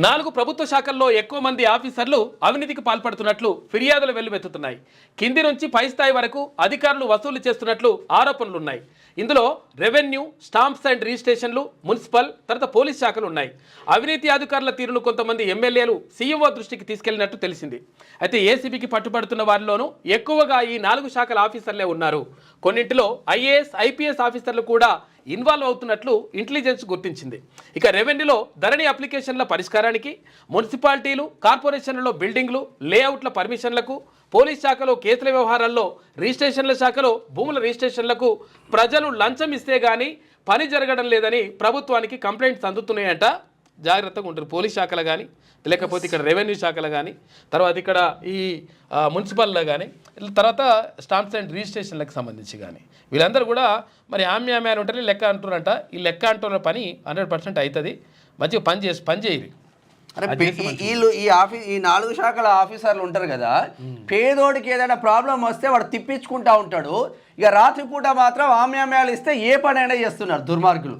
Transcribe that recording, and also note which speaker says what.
Speaker 1: 4 ప్రభుత్వ శాఖల్లో ఎక్కువ మంది ఆఫీసర్లు అవినీతికి పాల్పడుతున్నట్లు ఫిర్యాదులు వెల్లువెత్తుతున్నాయి. కింది నుంచి పై స్థాయి వరకు అధికారులు వసూలు చేస్తున్నట్లు ఆరోపణలున్నాయి. ఇందులో రెవెన్యూ, స్టాంప్స్ అండ్ రిజిస్ట్రేషన్లు, మున్సిపల్, తర్వాత పోలీస్ శాఖలు ఉన్నాయి. అవినీతి అధికారుల తీరును కొంతమంది ఎమ్మెల్యేలు సీఎంఓ దృష్టికి తీసుకెళ్లినట్టు తెలిసింది. అయితే ఏసీబీకి పట్టుబడుతున్న వారిలోనూ ఎక్కువగా ఈ 4 శాఖల ఆఫీసర్లే ఉన్నారు. కొన్నింటిలో ఐఏఎస్, ఐపీఎస్ ఆఫీసర్లు కూడా ఇన్వాల్వ్ అవుతున్నట్లు ఇంటెలిజెన్స్ గుర్తించింది. ఇక రెవెన్యూలో ధరణి అప్లికేషన్ల పరిష్కారానికి, మున్సిపాలిటీలు, కార్పొరేషన్లలో బిల్డింగ్లు, లేఅవుట్ల పర్మిషన్లకు, పోలీస్ శాఖలో కేసుల వ్యవహారాల్లో, రిజిస్ట్రేషన్ల శాఖలో భూముల రిజిస్ట్రేషన్లకు ప్రజలు లంచం ఇస్తే గానీ పని జరగడం లేదని ప్రభుత్వానికి కంప్లైంట్స్ అందుతున్నాయంట. జాగ్రత్తగా ఉంటారు పోలీస్ శాఖలు కానీ, లేకపోతే ఇక్కడ రెవెన్యూ శాఖలు కానీ, తర్వాత ఇక్కడ ఈ మున్సిపల్లో కానీ, తర్వాత స్టాంప్స్ అండ్ రిజిస్ట్రేషన్లకు సంబంధించి కానీ వీళ్ళందరూ కూడా మరి ఆమ్య అని ఉంటారు, లెక్క అంటున్నారంట. ఈ లెక్క అంటున్న పని 100% అవుతుంది. మంచిగా పని చేయరు.
Speaker 2: అరే వీళ్ళు ఈ 4 శాఖల ఆఫీసర్లు ఉంటారు కదా, పేదోడికి ఏదైనా ప్రాబ్లం వస్తే వాడు తిప్పించుకుంటా ఉంటాడు. ఇక రాత్రిపూట మాత్రం ఆమ్యామ్యాలు ఇస్తే ఏ పనైనా చేస్తున్నారు దుర్మార్గులు.